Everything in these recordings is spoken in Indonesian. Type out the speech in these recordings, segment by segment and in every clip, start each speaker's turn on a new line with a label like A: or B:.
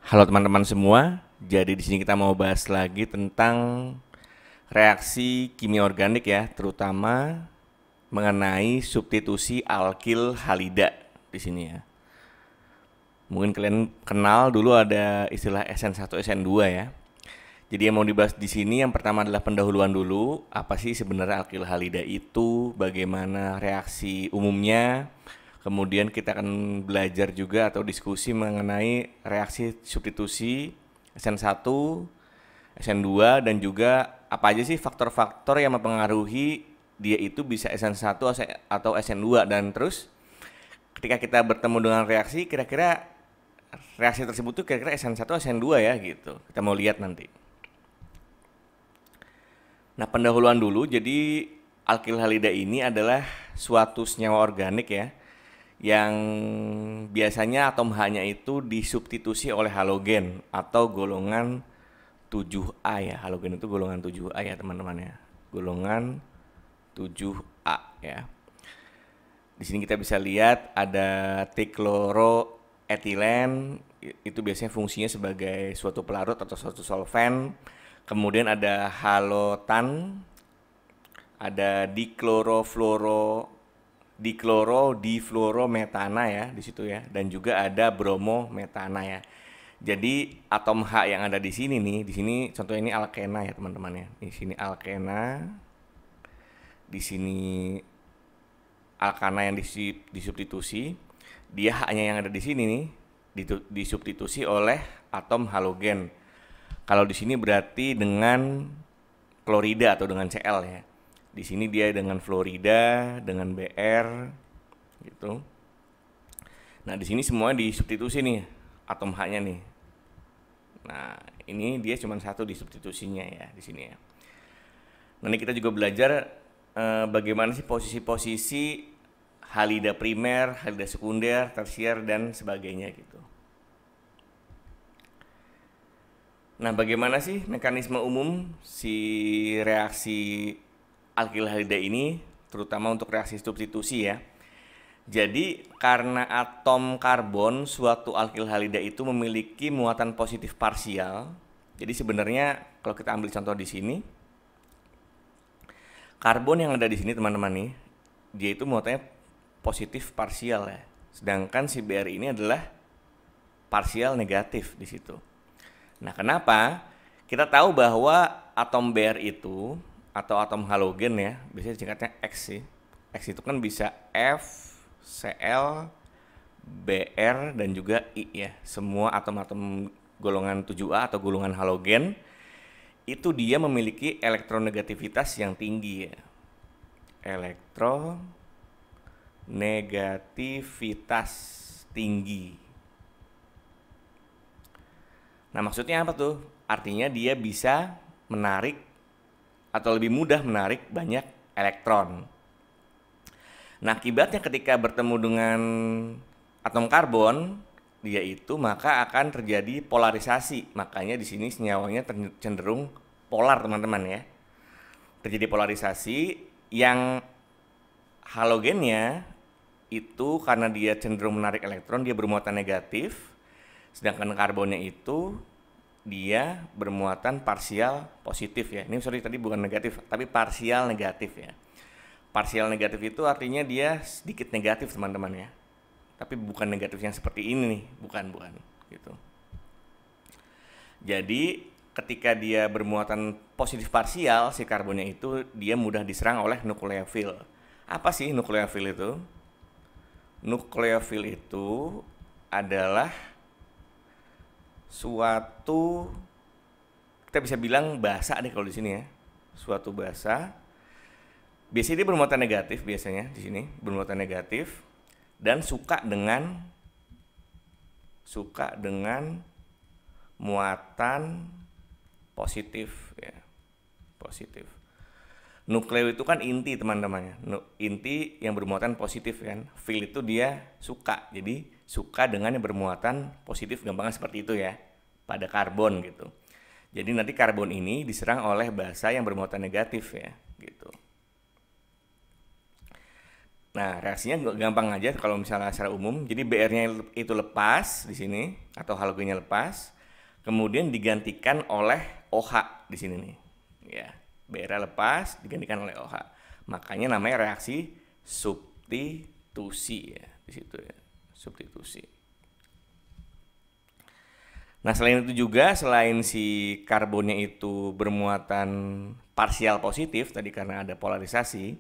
A: Halo teman-teman semua. Jadi di sini kita mau bahas lagi tentang reaksi kimia organik ya, terutama mengenai substitusi alkil halida di sini ya. Mungkin kalian kenal dulu ada istilah SN1 SN2 ya. Jadi yang mau dibahas di sini yang pertama adalah pendahuluan dulu, apa sih sebenarnya alkil halida itu, bagaimana reaksi umumnya. Kemudian kita akan belajar juga atau diskusi mengenai reaksi substitusi SN1, SN2 dan juga apa aja sih faktor-faktor yang mempengaruhi dia itu bisa SN1 atau SN2, dan terus ketika kita bertemu dengan reaksi, kira-kira reaksi tersebut tuh kira-kira SN1 SN2 ya gitu. Kita mau lihat nanti. Nah, pendahuluan dulu. Jadi alkil halida ini adalah suatu senyawa organik ya, yang biasanya atom H-nya itu disubstitusi oleh halogen atau golongan 7A ya. Halogen itu golongan 7A ya teman-teman ya. Golongan 7A ya. Di sini kita bisa lihat ada trichloroetilen, itu biasanya fungsinya sebagai suatu pelarut atau suatu solvent. Kemudian ada halotan, ada difluorometana ya di situ ya, dan juga ada bromometana ya. Jadi atom H yang ada di sini nih, di sini contohnya ini alkena ya teman-teman ya. Di sini alkena, di sini alkana yang disubstitusi, dia H-nya yang ada di sini nih disubstitusi oleh atom halogen. Kalau di sini berarti dengan klorida atau dengan Cl ya. Di sini dia dengan fluorida, dengan Br gitu. Nah, di sini semuanya disubstitusi nih atom H-nya nih. Nah, ini dia cuma satu disubstitusinya ya di sini ya. Nanti kita juga belajar bagaimana sih posisi-posisi halida primer, halida sekunder, tersier dan sebagainya gitu. Nah, bagaimana sih mekanisme umum si reaksi alkil halida ini, terutama untuk reaksi substitusi ya. Jadi karena atom karbon suatu alkil halida itu memiliki muatan positif parsial. Jadi sebenarnya kalau kita ambil contoh di sini, karbon yang ada di sini teman-teman nih, dia itu muatannya positif parsial ya. Sedangkan si Br ini adalah parsial negatif di situ. Nah, kenapa? Kita tahu bahwa atom Br itu atau atom halogen ya, biasanya singkatnya X sih. X itu kan bisa F, Cl, Br dan juga I ya. Semua atom-atom golongan 7A atau golongan halogen itu dia memiliki elektronegativitas yang tinggi ya. Elektronegativitas tinggi. Nah, maksudnya apa tuh? Artinya dia bisa menarik atau lebih mudah menarik banyak elektron. Nah, akibatnya ketika bertemu dengan atom karbon, dia itu maka akan terjadi polarisasi. Makanya di sini senyawanya cenderung polar, teman-teman ya. Terjadi polarisasi yang halogennya itu karena dia cenderung menarik elektron, dia bermuatan negatif. Sedangkan karbonnya itu dia bermuatan parsial positif ya. Ini sorry tadi bukan negatif, tapi parsial negatif ya. Parsial negatif itu artinya dia sedikit negatif teman-teman ya. Tapi bukan negatif yang seperti ini nih, bukan gitu. Jadi ketika dia bermuatan positif parsial, si karbonnya itu dia mudah diserang oleh nukleofil. Apa sih nukleofil itu? Nukleofil itu adalah suatu, kita bisa bilang basa deh kalau di sini ya. Suatu basa. Biasanya dia bermuatan negatif biasanya di sini, bermuatan negatif dan suka dengan muatan positif ya. Positif. Nukleo itu kan inti teman-teman ya. Inti yang bermuatan positif kan. Fil itu dia suka. Jadi suka dengan yang bermuatan positif, gampangnya seperti itu ya. Pada karbon gitu. Jadi nanti karbon ini diserang oleh basa yang bermuatan negatif ya, gitu. Nah, reaksinya gampang aja kalau misalnya secara umum. Jadi Br-nya itu lepas di sini atau halogennya lepas. kemudian digantikan oleh OH di sini nih. Ya, BR lepas digantikan oleh OH. Makanya namanya reaksi substitusi ya, di situ ya. Substitusi. Nah, selain itu juga, selain si karbonnya itu bermuatan parsial positif tadi karena ada polarisasi,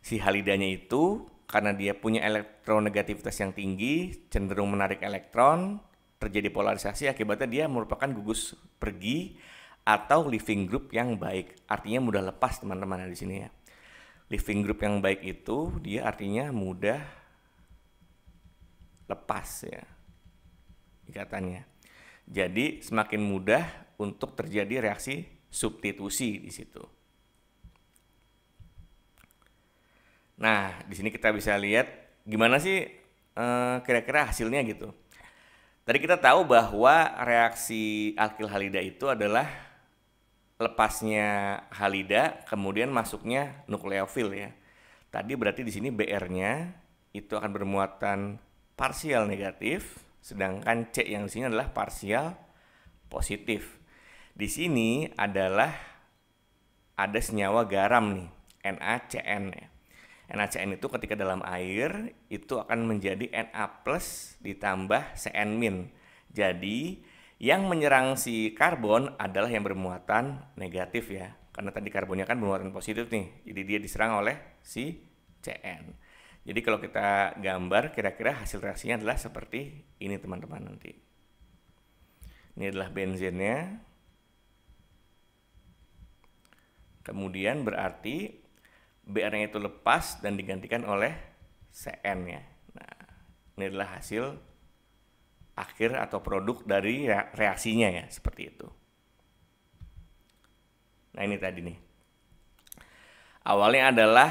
A: si halidanya itu karena dia punya elektronegativitas yang tinggi, cenderung menarik elektron, terjadi polarisasi, akibatnya dia merupakan gugus pergi atau leaving group yang baik. Artinya mudah lepas teman-teman di sini ya. Leaving group yang baik itu dia artinya mudah lepas ya ikatannya. Jadi semakin mudah untuk terjadi reaksi substitusi di situ. Nah, di sini kita bisa lihat gimana sih kira-kira hasilnya gitu. Tadi kita tahu bahwa reaksi alkil halida itu adalah lepasnya halida kemudian masuknya nukleofil ya. Tadi berarti di sini BR-nya itu akan bermuatan parsial negatif, sedangkan C yang di sini adalah parsial positif. Di sini adalah ada senyawa garam nih, NaCN ya. NaCN itu ketika dalam air itu akan menjadi Na+ ditambah Cn-. Jadi yang menyerang si karbon adalah yang bermuatan negatif ya. Karena tadi karbonnya kan bermuatan positif nih. Jadi dia diserang oleh si Cn. Jadi kalau kita gambar kira-kira hasil reaksinya adalah seperti ini teman-teman nanti. Ini adalah benzennya. Kemudian berarti BR-nya itu lepas dan digantikan oleh Cn ya. Nah, ini adalah hasil akhir atau produk dari reaksinya ya, seperti itu. Nah, ini tadi nih. Awalnya adalah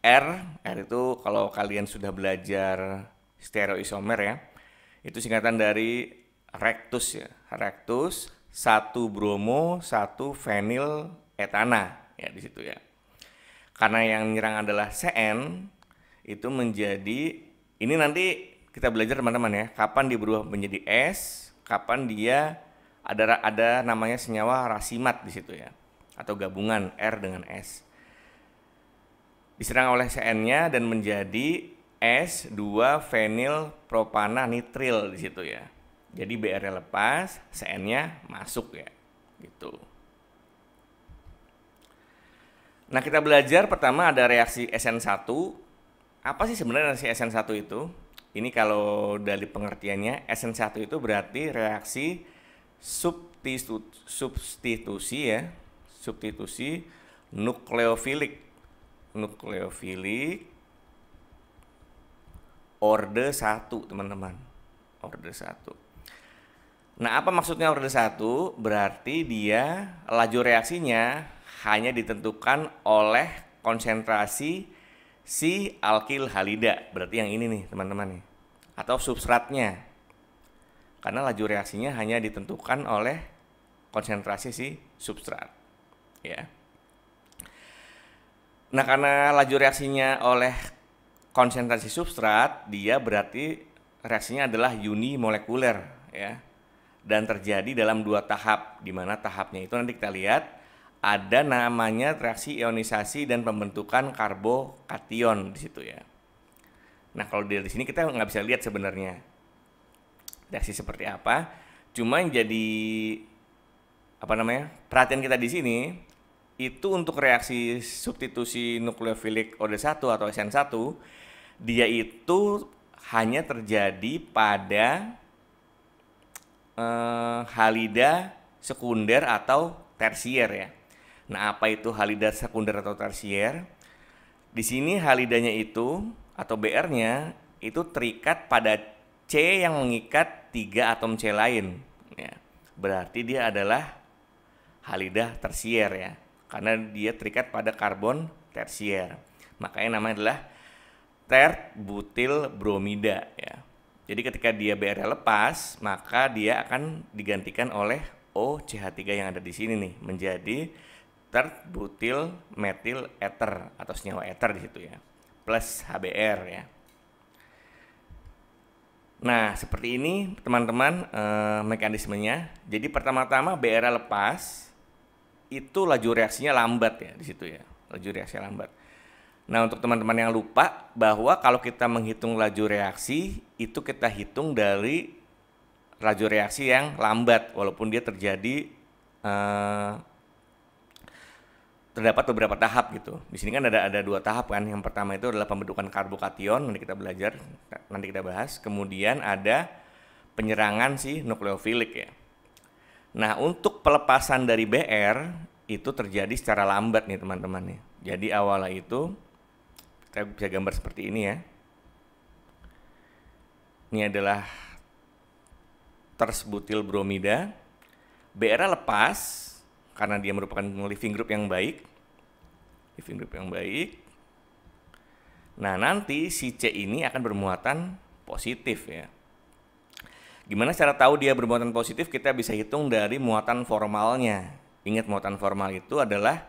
A: R itu kalau kalian sudah belajar stereoisomer ya, itu singkatan dari rectus ya. Rectus 1 bromo 1 fenil etana ya di situ ya. Karena yang menyerang adalah Cn, itu menjadi, ini nanti kita belajar teman-teman ya, kapan dia berubah menjadi S, kapan dia ada namanya senyawa rasimat di situ ya, atau gabungan R dengan S. Diserang oleh Cn-nya dan menjadi S2-fenilpropananitril di situ ya. Jadi BR-nya lepas, Cn-nya masuk ya, gitu. Nah, kita belajar pertama ada reaksi SN1. Apa sih sebenarnya reaksi SN1 itu? Ini kalau dari pengertiannya, SN1 itu berarti reaksi substitusi ya. Substitusi nukleofilik. Nukleofilik orde 1, teman-teman. Orde 1. Nah, apa maksudnya orde 1? Berarti dia laju reaksinya hanya ditentukan oleh konsentrasi si alkil halida. Berarti yang ini nih teman-teman nih. Atau substratnya. Karena laju reaksinya hanya ditentukan oleh konsentrasi si substrat. Ya. Nah, karena laju reaksinya oleh konsentrasi substrat, dia berarti reaksinya adalah unimolekuler ya. Dan terjadi dalam 2 tahap, di mana tahapnya itu nanti kita lihat ada namanya reaksi ionisasi dan pembentukan karbokation di situ ya. Nah, kalau dari sini kita nggak bisa lihat sebenarnya reaksi seperti apa. Cuma yang jadi perhatian kita di sini itu untuk reaksi substitusi nukleofilik OD1 atau SN1, dia itu hanya terjadi pada halida sekunder atau tersier ya. Nah, apa itu halida sekunder atau tersier? Di sini halidanya itu atau BR-nya itu terikat pada C yang mengikat 3 atom C lain ya. Berarti dia adalah halida tersier ya. Karena dia terikat pada karbon tersier. Makanya namanya adalah terbutil bromida ya. Jadi ketika dia BR-nya lepas, maka dia akan digantikan oleh OCH3 yang ada di sini nih menjadi terbutil metil ether atau senyawa ether di situ ya, plus HBr ya. Nah, seperti ini teman-teman mekanismenya. Jadi pertama-tama BRA lepas, itu laju reaksinya lambat ya di situ ya. Laju reaksinya lambat. Nah, untuk teman-teman yang lupa bahwa kalau kita menghitung laju reaksi, itu kita hitung dari laju reaksi yang lambat walaupun dia terjadi terdapat beberapa tahap gitu. Di sini kan ada dua tahap kan. Yang pertama itu adalah pembentukan karbokation, nanti kita belajar, nanti kita bahas. Kemudian ada penyerangan si nukleofilik ya. Nah, untuk pelepasan dari BR itu terjadi secara lambat nih teman-teman nih. Jadi awalnya itu kita bisa gambar seperti ini ya. Ini adalah tersbutil bromida. BR lepas karena dia merupakan living group yang baik. Nah, nanti si C ini akan bermuatan positif ya. Gimana cara tahu dia bermuatan positif? Kita bisa hitung dari muatan formalnya. Ingat, muatan formal itu adalah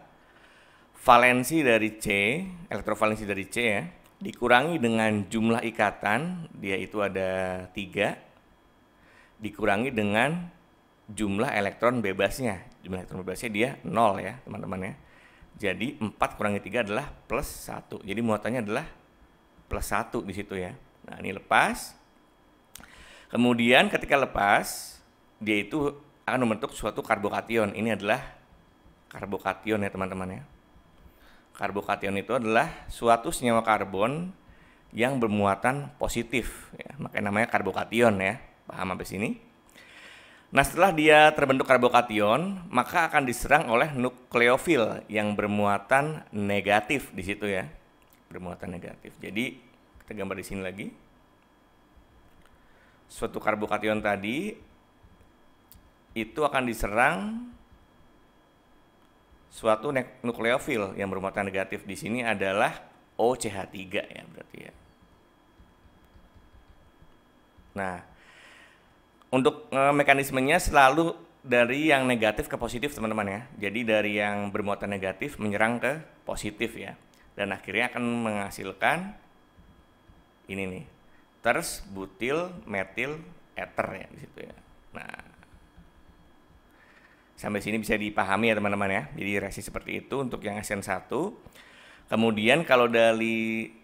A: valensi dari C, elektrovalensi dari C ya, dikurangi dengan jumlah ikatan, dia itu ada 3, dikurangi dengan jumlah elektron bebasnya. Jumlah elektron bebasnya dia 0 ya teman-teman ya. Jadi 4 kurangi 3 adalah plus 1. Jadi muatannya adalah plus 1 di situ ya. Nah, ini lepas. Kemudian ketika lepas, dia itu akan membentuk suatu karbokation. Ini adalah karbokation ya teman-teman ya. Karbokation itu adalah suatu senyawa karbon yang bermuatan positif ya. Makanya namanya karbokation ya. Paham sampai sini? Nah, setelah dia terbentuk karbokation, maka akan diserang oleh nukleofil yang bermuatan negatif di situ ya. Bermuatan negatif. Jadi, kita gambar di sini lagi. Suatu karbokation tadi itu akan diserang suatu nukleofil yang bermuatan negatif. Di sini adalah OCH3 ya berarti ya. Nah, untuk mekanismenya selalu dari yang negatif ke positif teman-teman ya. Jadi dari yang bermuatan negatif menyerang ke positif ya. Dan akhirnya akan menghasilkan ini nih, tersbutil metil ether ya di situ ya. Nah, sampai sini bisa dipahami ya teman-teman ya. Jadi reaksi seperti itu untuk yang SN1. Kemudian kalau dari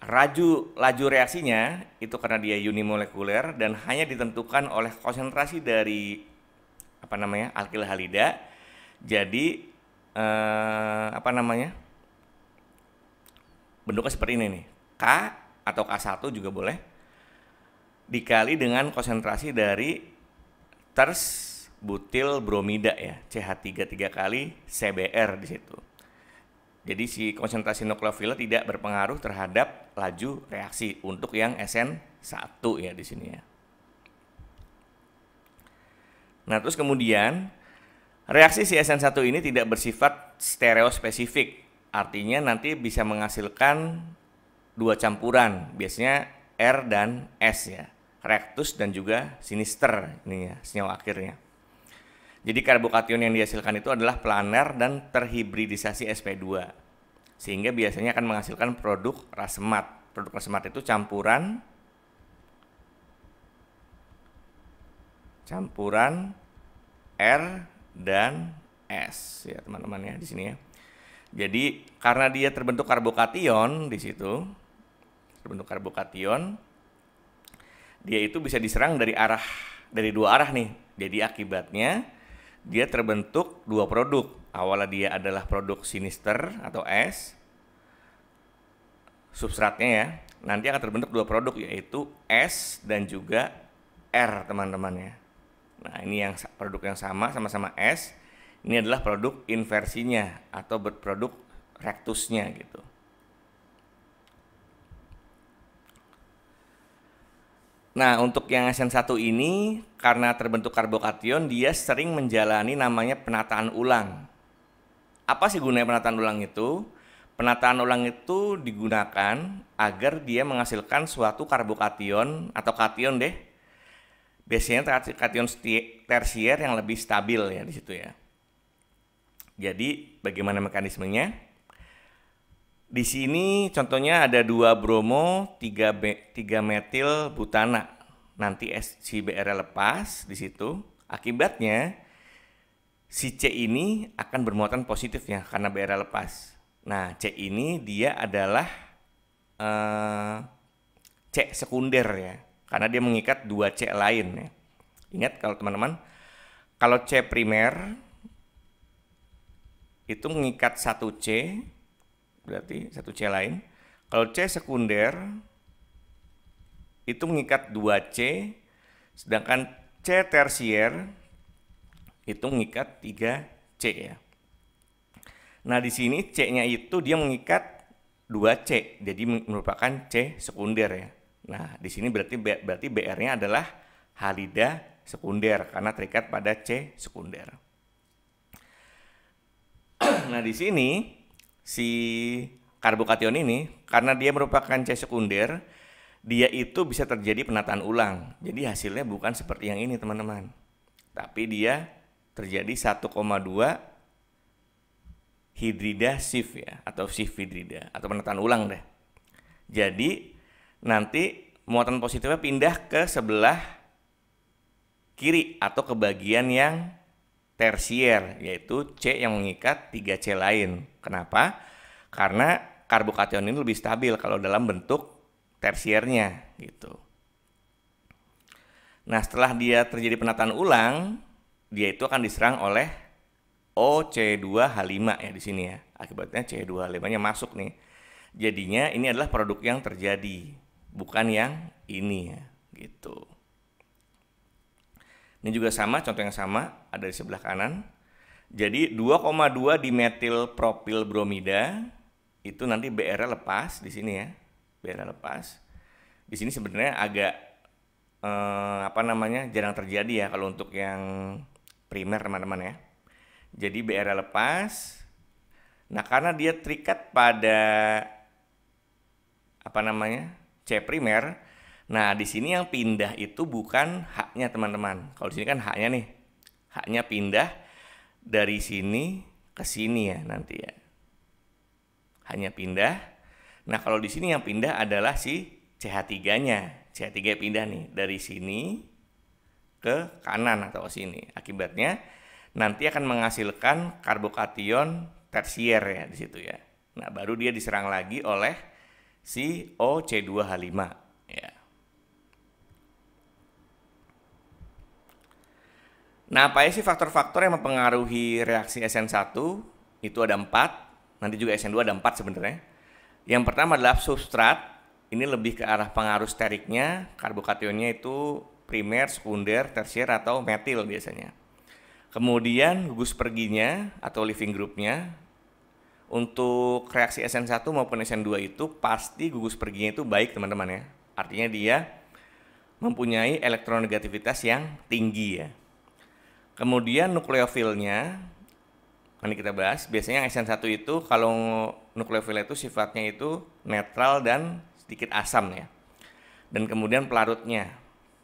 A: laju reaksinya itu karena dia unimolekuler dan hanya ditentukan oleh konsentrasi dari alkil halida. Jadi bentuknya seperti ini nih. K atau K1 juga boleh dikali dengan konsentrasi dari tersbutil bromida ya, CH3 3 kali CBr di situ. Jadi si konsentrasi nukleofil tidak berpengaruh terhadap laju reaksi untuk yang SN1 ya di sini ya. Nah, terus kemudian reaksi si SN1 ini tidak bersifat stereospesifik. Artinya nanti bisa menghasilkan dua campuran, biasanya R dan S ya. Reaktus dan juga sinister ini ya, senyawa akhirnya. Jadi karbokation yang dihasilkan itu adalah planar dan terhibridisasi sp2. Sehingga biasanya akan menghasilkan produk rasemat. Produk rasemat itu campuran R dan S ya teman-teman ya di sini ya. Jadi karena dia terbentuk karbokation di situ, dia itu bisa diserang dari dua arah nih. Jadi akibatnya dia terbentuk dua produk. Awalnya dia adalah produk sinister atau S, substratnya ya. Nanti akan terbentuk dua produk yaitu S dan juga R teman-teman ya. Nah, ini yang produk yang sama-sama S. Ini adalah produk inversinya atau produk reaktusnya gitu. Nah, untuk yang SN1 ini karena terbentuk karbokation, dia sering menjalani namanya penataan ulang. Apa sih gunanya penataan ulang itu? Penataan ulang itu digunakan agar dia menghasilkan suatu karbokation atau kation deh. Biasanya kation tersier yang lebih stabil ya di situ ya. Jadi, bagaimana mekanismenya? Di sini contohnya ada 2 bromo, 3 metil butana. nanti si BR lepas di situ. Akibatnya si C ini akan bermuatan positifnya karena BR lepas. Nah, C ini dia adalah C sekunder ya, karena dia mengikat dua C lain ya. Ingat kalau teman-teman, kalau C primer itu mengikat satu C, berarti satu C lain. Kalau C sekunder itu mengikat 2C, sedangkan C tersier itu mengikat 3C ya. Nah, di sini C-nya itu dia mengikat 2C, jadi merupakan C sekunder ya. Nah, di sini berarti BR-nya adalah halida sekunder karena terikat pada C sekunder. Nah, di sini si karbokation ini karena dia merupakan C sekunder, dia itu bisa terjadi penataan ulang. Jadi hasilnya bukan seperti yang ini, teman-teman. Tapi dia terjadi 1,2 hidrida shift ya, atau shift hidrida, atau penataan ulang deh. Jadi nanti muatan positifnya pindah ke sebelah kiri atau ke bagian yang tersier, yaitu C yang mengikat 3C lain. Kenapa? Karena karbokation ini lebih stabil kalau dalam bentuk tersiernya gitu. Nah, setelah dia terjadi penataan ulang, dia itu akan diserang oleh OC2H5 ya di sini ya. Akibatnya C2H5-nya masuk nih. Jadinya ini adalah produk yang terjadi, bukan yang ini ya, gitu. Ini juga sama, contoh yang sama ada di sebelah kanan. Jadi 2,2 dimetil propil bromida itu nanti BR lepas di sini ya. BR lepas. Di sini sebenarnya agak jarang terjadi ya kalau untuk yang primer, teman-teman ya. Jadi BR lepas. Nah, karena dia terikat pada C primer. Nah, di sini yang pindah itu bukan H-nya, teman-teman. Kalau di sini kan H-nya nih. H-nya pindah dari sini ke sini ya nanti ya. H-nya pindah. Nah, kalau di sini yang pindah adalah si CH3-nya. CH3 pindah nih dari sini ke kanan atau ke sini. Akibatnya nanti akan menghasilkan karbokation tersier ya di situ ya. Nah, baru dia diserang lagi oleh si OC2H5 ya. Nah, apa sih faktor-faktor yang mempengaruhi reaksi SN1? Itu ada 4. Nanti juga SN2 ada 4 sebenarnya. Yang pertama adalah substrat. Ini lebih ke arah pengaruh steriknya. Karbokationnya itu primer, sekunder, tersier, atau metil biasanya. Kemudian gugus perginya atau leaving groupnya. Untuk reaksi SN1 maupun SN2 itu pasti gugus perginya itu baik, teman-teman ya. Artinya dia mempunyai elektronegativitas yang tinggi ya. Kemudian nukleofilnya, nanti kita bahas. Biasanya SN1 itu kalau nukleofil itu sifatnya itu netral dan sedikit asam ya. Dan kemudian pelarutnya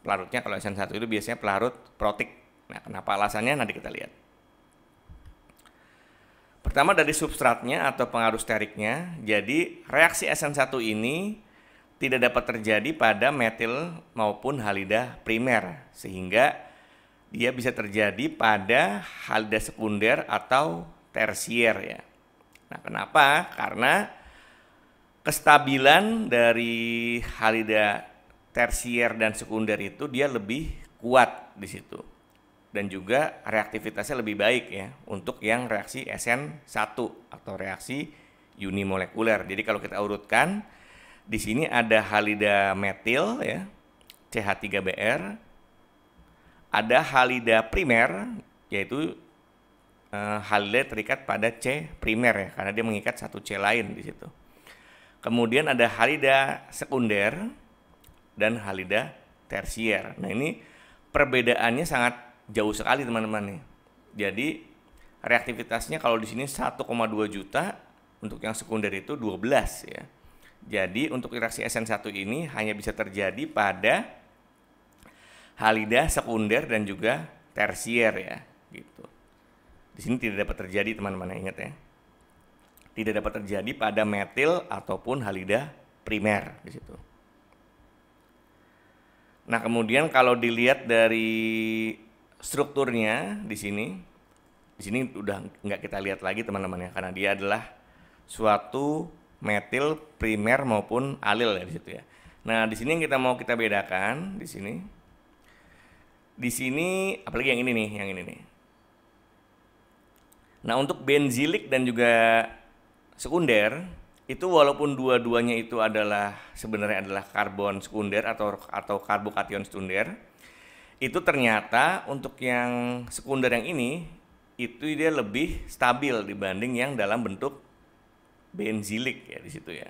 A: kalau SN1 itu biasanya pelarut protik. Nah, kenapa alasannya nanti kita lihat. Pertama dari substratnya atau pengaruh steriknya. Jadi reaksi SN1 ini tidak dapat terjadi pada metil maupun halida primer, sehingga dia bisa terjadi pada halida sekunder atau tersier ya. Nah, kenapa? Karena kestabilan dari halida tersier dan sekunder itu dia lebih kuat di situ. Dan juga reaktivitasnya lebih baik ya untuk yang reaksi SN1 atau reaksi unimolekuler. Jadi kalau kita urutkan, di sini ada halida metil ya, CH3Br. Ada halida primer, yaitu halida terikat pada C primer ya, karena dia mengikat satu C lain di situ. Kemudian ada halida sekunder dan halida tersier. Nah, ini perbedaannya sangat jauh sekali, teman-teman nih. Jadi reaktivitasnya kalau di sini 1,2 juta, untuk yang sekunder itu 12 ya. Jadi untuk reaksi SN1 ini hanya bisa terjadi pada halida sekunder dan juga tersier ya, gitu. Di sini tidak dapat terjadi, teman-teman, ingat ya. Tidak dapat terjadi pada metil ataupun halida primer di situ. Nah, kemudian kalau dilihat dari strukturnya di sini udah nggak kita lihat lagi teman-teman ya, karena dia adalah suatu metil primer maupun alil ya di situ ya. Nah, di sini yang kita bedakan di sini. Di sini apalagi yang ini nih. Nah, untuk benzilik dan juga sekunder itu walaupun dua-duanya itu sebenarnya adalah karbon sekunder atau karbokation sekunder, itu ternyata untuk yang sekunder yang ini itu dia lebih stabil dibanding yang dalam bentuk benzilik ya di situ ya.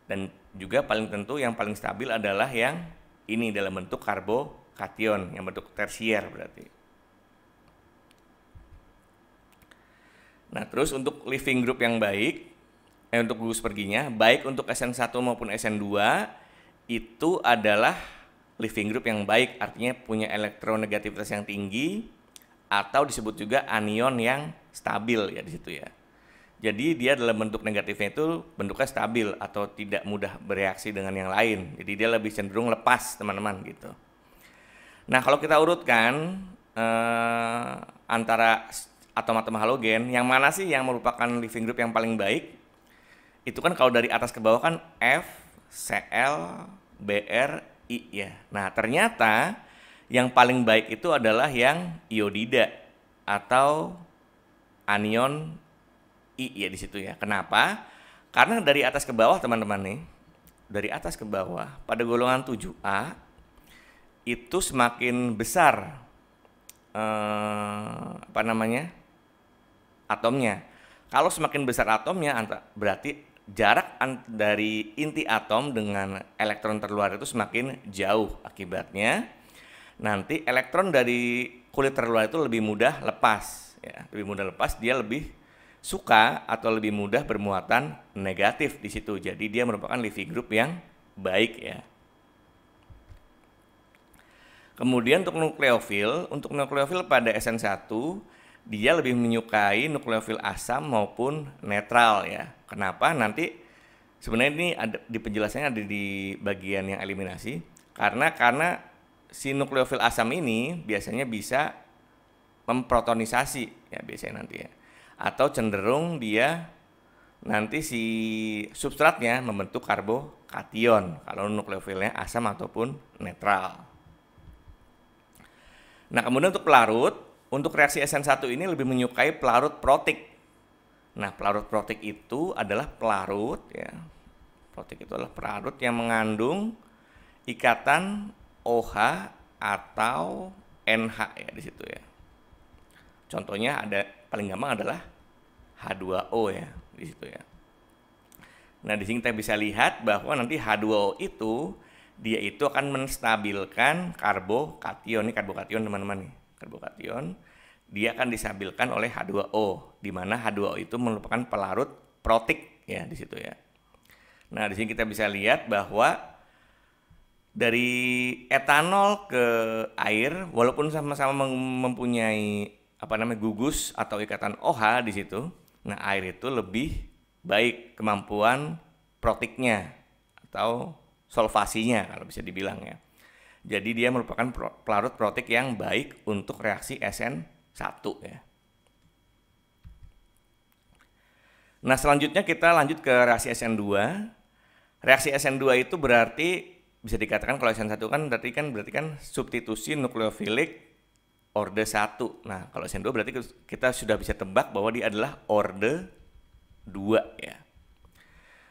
A: Dan juga paling tentu yang paling stabil adalah yang ini dalam bentuk karbokation, yang bentuk tersier berarti. Nah, terus untuk leaving group yang baik, untuk gugus perginya, baik untuk SN1 maupun SN2 itu adalah leaving group yang baik, artinya punya elektronegativitas yang tinggi atau disebut juga anion yang stabil ya di situ ya. Jadi dia dalam bentuk negatifnya itu bentuknya stabil atau tidak mudah bereaksi dengan yang lain. Jadi dia lebih cenderung lepas teman-teman gitu. Nah, kalau kita urutkan antara atom-atom halogen, yang mana sih yang merupakan leaving group yang paling baik? Itu kan kalau dari atas ke bawah kan F, Cl, Br, I ya. Nah, ternyata yang paling baik itu adalah yang iodida atau anion I ya di situ ya. Kenapa? Karena dari atas ke bawah teman-teman nih, dari atas ke bawah pada golongan 7A itu semakin besar atomnya. Kalau semakin besar atomnya berarti jarak dari inti atom dengan elektron terluar itu semakin jauh. Akibatnya nanti elektron dari kulit terluar itu lebih mudah lepas ya. Lebih mudah lepas, dia lebih suka atau lebih mudah bermuatan negatif di situ. Jadi dia merupakan leaving group yang baik ya. Kemudian untuk nukleofil pada SN1 dia lebih menyukai nukleofil asam maupun netral ya. Kenapa? Nanti sebenarnya ini ada di penjelasannya, ada di bagian yang eliminasi. Karena si nukleofil asam ini biasanya bisa memprotonisasi ya biasanya nanti ya. Atau cenderung dia nanti si substratnya membentuk karbokation kalau nukleofilnya asam ataupun netral. Nah, kemudian untuk pelarut, untuk reaksi SN1 ini lebih menyukai pelarut protik. Nah, pelarut protik itu adalah pelarut ya. Protik itu adalah pelarut yang mengandung ikatan OH atau NH ya di situ ya. Contohnya paling gampang adalah H2O ya di situ ya. Nah, di sini kita bisa lihat bahwa nanti H2O itu dia itu akan menstabilkan karbokation. Ini karbokation teman-teman nih. Karbokation dia akan distabilkan oleh H2O, di mana H2O itu merupakan pelarut protik ya di situ ya. Nah, di sini kita bisa lihat bahwa dari etanol ke air walaupun sama-sama mempunyai gugus atau ikatan OH di situ. Nah, air itu lebih baik kemampuan protiknya atau solvasinya kalau bisa dibilang ya. Jadi dia merupakan pelarut protik yang baik untuk reaksi SN1 ya. Nah, selanjutnya kita lanjut ke reaksi SN2. Reaksi SN2 itu berarti bisa dikatakan kalau SN1 kan berarti kan substitusi nukleofilik orde 1. Nah, kalau SN2 berarti kita sudah bisa tebak bahwa dia adalah orde 2 ya.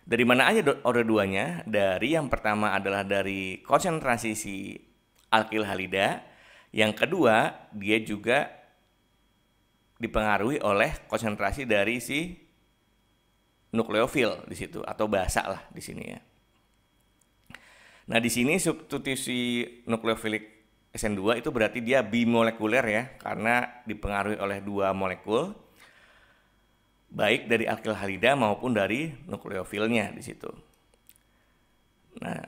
A: Dari mana aja orde 2-nya? Dari yang pertama adalah dari konsentrasi si alkil halida. Yang kedua, dia juga dipengaruhi oleh konsentrasi dari si nukleofil di situ atau basa lah di sini ya. Nah, di sini substitusi nukleofilik SN2 itu berarti dia bimolekuler ya, karena dipengaruhi oleh dua molekul baik dari alkil halida maupun dari nukleofilnya di situ. Nah,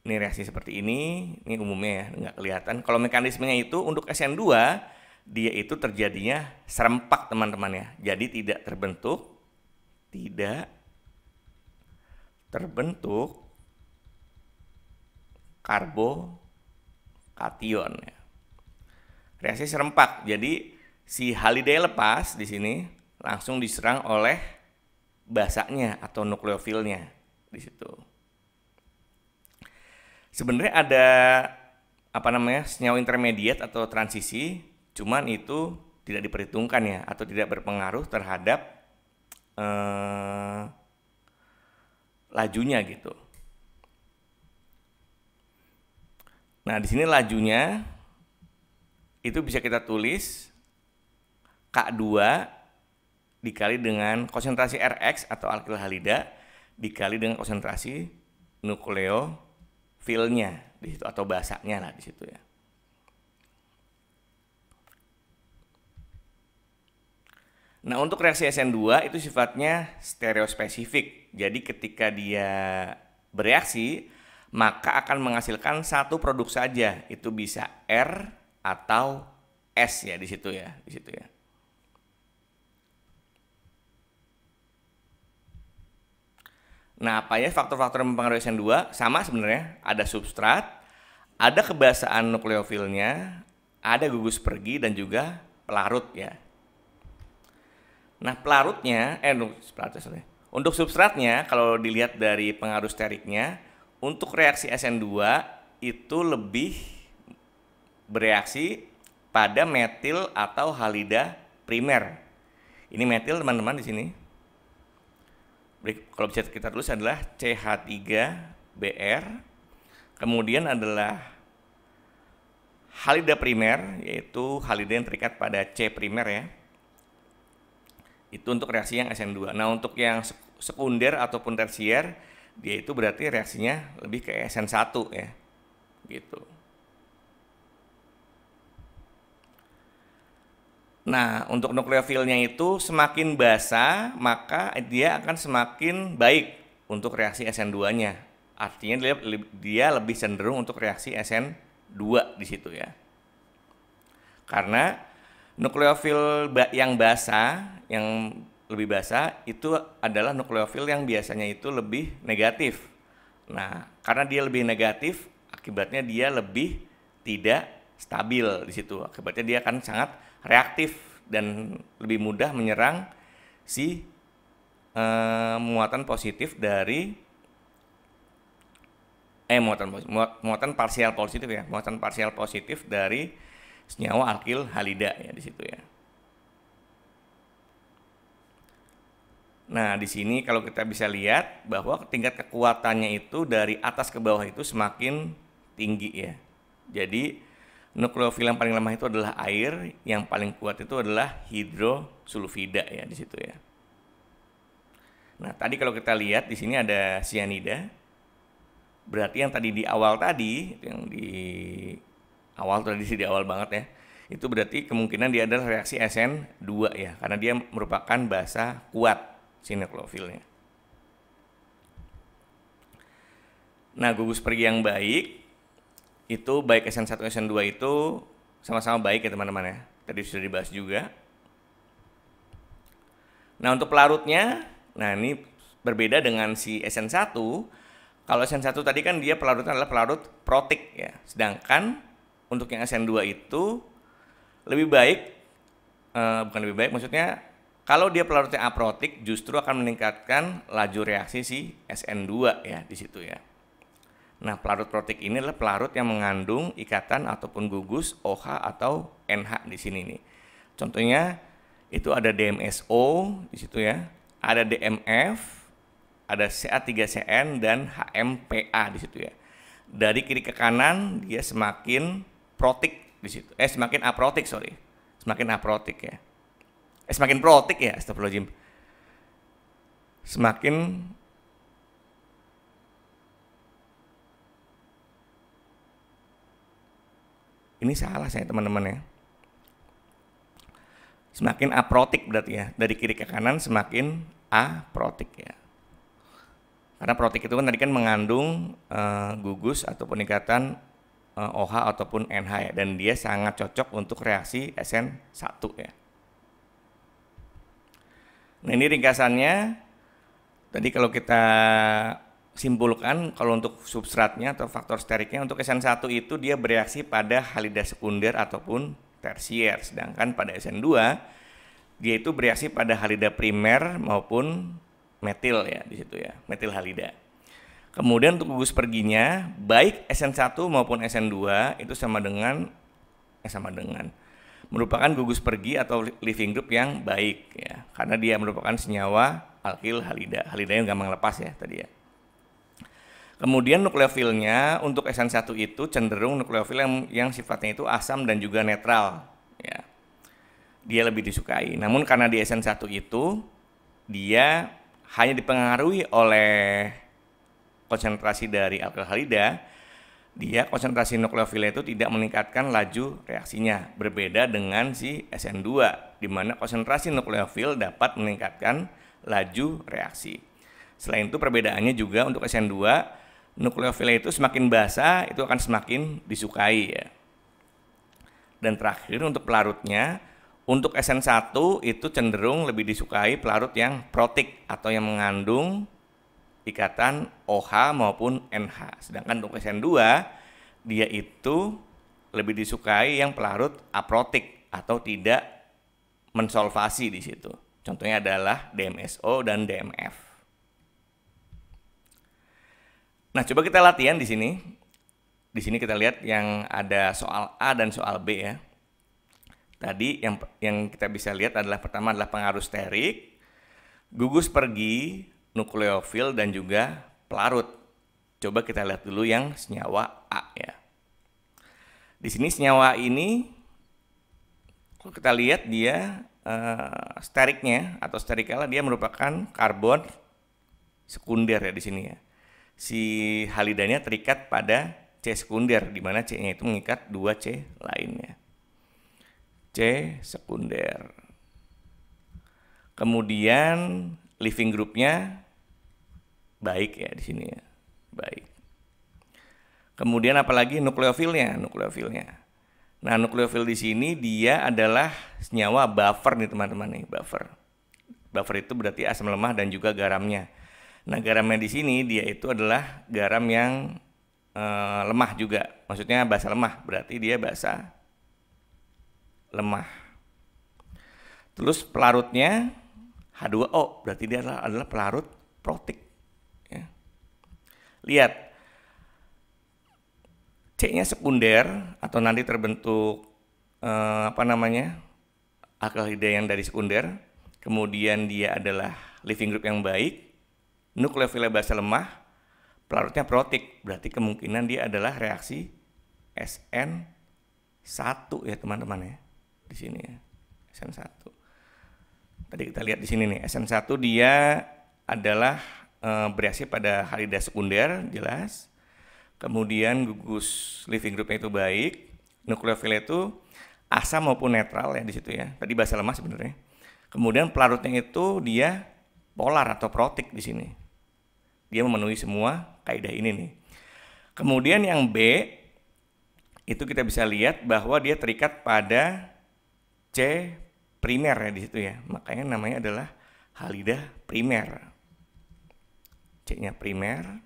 A: ini reaksi seperti ini umumnya ya, nggak kelihatan. Kalau mekanismenya itu untuk SN2 dia itu terjadinya serempak teman-teman ya. Jadi tidak terbentuk karbokation ya. Reaksi serempak. Jadi si halida lepas di sini langsung diserang oleh basanya atau nukleofilnya di situ. Sebenarnya ada senyawa intermediate atau transisi, cuman itu tidak diperhitungkan ya atau tidak berpengaruh terhadap lajunya gitu. Nah, di sini lajunya itu bisa kita tulis K2 dikali dengan konsentrasi Rx atau alkil halida dikali dengan konsentrasi nukleofilnya di situ atau basanya lah di situ ya. Nah, untuk reaksi SN2 itu sifatnya stereospesifik. Jadi ketika dia bereaksi maka akan menghasilkan satu produk saja. Itu bisa R atau S ya di situ ya, Nah, apa ya faktor-faktor yang mempengaruhi SN2? Sama sebenarnya, ada substrat, ada kebasaan nukleofilnya, ada gugus pergi dan juga pelarut ya. Nah, untuk substratnya kalau dilihat dari pengaruh steriknya, untuk reaksi SN2 itu lebih bereaksi pada metil atau halida primer. Ini metil teman-teman di sini. Kalau bisa kita tulis adalah CH3Br. Kemudian adalah halida primer, yaitu halida yang terikat pada C primer ya. Itu untuk reaksi yang SN2. Nah, untuk yang sekunder ataupun tersier, dia itu berarti reaksinya lebih ke SN1 ya. Gitu. Nah, untuk nukleofilnya itu semakin basah, maka dia akan semakin baik untuk reaksi SN2-nya. Artinya dia lebih cenderung untuk reaksi SN2 di situ ya. Karena nukleofil yang basah, yang lebih basah itu adalah nukleofil yang biasanya itu lebih negatif. Nah, karena dia lebih negatif, akibatnya dia lebih tidak stabil di situ. Akibatnya dia akan sangat reaktif dan lebih mudah menyerang si muatan positif dari muatan parsial positif dari senyawa alkil halida ya di situ ya. Nah, di sini kalau kita bisa lihat bahwa tingkat kekuatannya itu dari atas ke bawah itu semakin tinggi ya. Jadi nukleofil yang paling lemah itu adalah air, yang paling kuat itu adalah hidrosulfida ya di situ ya. Nah, tadi kalau kita lihat di sini ada sianida. Berarti yang tadi di awal banget ya. Itu berarti kemungkinan dia adalah reaksi SN2 ya, karena dia merupakan basa kuat si nukleofilnya. Nah, gugus pergi yang baik itu baik SN1 SN2 itu sama-sama baik ya teman-teman ya. Tadi sudah dibahas juga. Nah, untuk pelarutnya, nah ini berbeda dengan si SN1. Kalau SN1 tadi kan dia pelarutnya adalah pelarut protik ya. Sedangkan untuk yang SN2 itu lebih baik, bukan lebih baik, maksudnya kalau dia pelarutnya aprotik justru akan meningkatkan laju reaksi si SN2 ya di situ ya. Nah, pelarut protik ini adalah pelarut yang mengandung ikatan ataupun gugus OH atau NH di sini nih. Contohnya itu ada DMSO di situ ya, ada DMF, ada Ca3CN dan HMPA di situ ya. Dari kiri ke kanan dia semakin protik di situ. Semakin aprotik, sorry. Semakin aprotik ya. Semakin protik ya, astagfirullahaladzim. Semakin ini salah saya teman-teman ya. Semakin aprotik berarti ya. Dari kiri ke kanan semakin aprotik ya. Karena protik itu kan tadi kan mengandung gugus ataupun ikatan OH ataupun NH ya. Dan dia sangat cocok untuk reaksi SN1 ya. Nah, ini ringkasannya. Tadi kalau kita simpulkan kalau untuk substratnya atau faktor steriknya, untuk SN1 itu dia bereaksi pada halida sekunder ataupun tersier, sedangkan pada SN2 dia itu bereaksi pada halida primer maupun metil ya di situ ya, metil halida. Kemudian untuk gugus perginya baik SN1 maupun SN2 itu sama dengan merupakan gugus pergi atau leaving group yang baik ya, karena dia merupakan senyawa alkil halida. Halida yang gampang lepas ya tadi ya. Kemudian nukleofilnya untuk SN1 itu cenderung nukleofil yang sifatnya itu asam dan juga netral ya. Dia lebih disukai. Namun karena di SN1 itu dia hanya dipengaruhi oleh konsentrasi dari alkil halida, dia konsentrasi nukleofilnya itu tidak meningkatkan laju reaksinya. Berbeda dengan si SN2 di mana konsentrasi nukleofil dapat meningkatkan laju reaksi. Selain itu perbedaannya juga untuk SN2 nukleofilnya itu semakin basah itu akan semakin disukai ya. Dan terakhir untuk pelarutnya, untuk SN1 itu cenderung lebih disukai pelarut yang protik atau yang mengandung ikatan OH maupun NH. Sedangkan untuk SN2 dia itu lebih disukai yang pelarut aprotik atau tidak mensolvasi di situ. Contohnya adalah DMSO dan DMF. Nah, coba kita latihan di sini. Di sini kita lihat yang ada soal A dan soal B ya. Tadi yang kita bisa lihat adalah pertama adalah pengaruh sterik, gugus pergi, nukleofil dan juga pelarut. Coba kita lihat dulu yang senyawa A ya. Di sini senyawa ini kalau kita lihat dia steriknya atau sterikala dia merupakan karbon sekunder ya di sini ya. Si halidanya terikat pada C sekunder di mana C-nya itu mengikat 2C lainnya. C sekunder. Kemudian leaving groupnya baik ya di sini ya, baik. Kemudian apalagi nukleofilnya. Nah, nukleofil di sini dia adalah senyawa buffer nih teman-teman nih, buffer. Buffer itu berarti asam lemah dan juga garamnya. Nah, garamnya di sini dia itu adalah garam yang lemah juga. Maksudnya basa lemah, berarti dia basa lemah. Terus pelarutnya H2O, berarti dia adalah pelarut protik. Ya. Lihat, C-nya sekunder atau nanti terbentuk alkaloida yang dari sekunder. Kemudian dia adalah leaving group yang baik, nukleofilnya basa lemah, pelarutnya protik. Berarti kemungkinan dia adalah reaksi SN1 ya teman-teman ya. Di sini ya, SN1. Tadi kita lihat di sini nih, SN1 dia adalah bereaksi pada halida sekunder, jelas. Kemudian gugus leaving groupnya itu baik, nukleofilnya itu asam maupun netral ya di situ ya. Tadi basa lemah sebenarnya. Kemudian pelarutnya itu dia polar atau protik di sini. Dia memenuhi semua kaidah ini nih. Kemudian yang B itu kita bisa lihat bahwa dia terikat pada C primer ya di situ ya. Makanya namanya adalah halida primer. C-nya primer.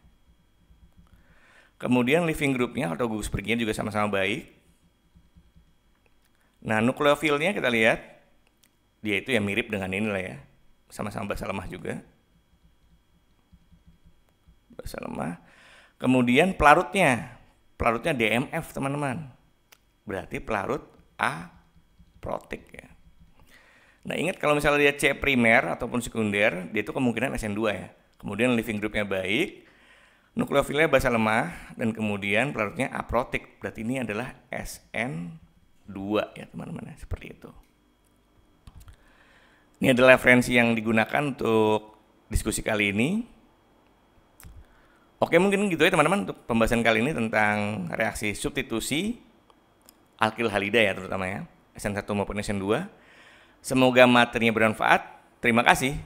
A: Kemudian leaving groupnya atau gugus perginya juga sama-sama baik. Nah, nukleofilnya kita lihat dia itu ya mirip dengan ini lah ya. Sama-sama basa lemah juga. Basa lemah. Kemudian pelarutnya DMF teman-teman. Berarti pelarut A protik ya. Nah, ingat kalau misalnya dia C primer ataupun sekunder, dia itu kemungkinan SN2 ya. Kemudian leaving groupnya baik, nukleofilnya basa lemah, dan kemudian pelarutnya aprotik. Berarti ini adalah SN2 ya teman-teman, seperti itu. Ini adalah referensi yang digunakan untuk diskusi kali ini. Oke, mungkin gitu ya teman-teman untuk pembahasan kali ini tentang reaksi substitusi alkil halida ya terutama ya, SN1 maupun SN2. Semoga materinya bermanfaat. Terima kasih.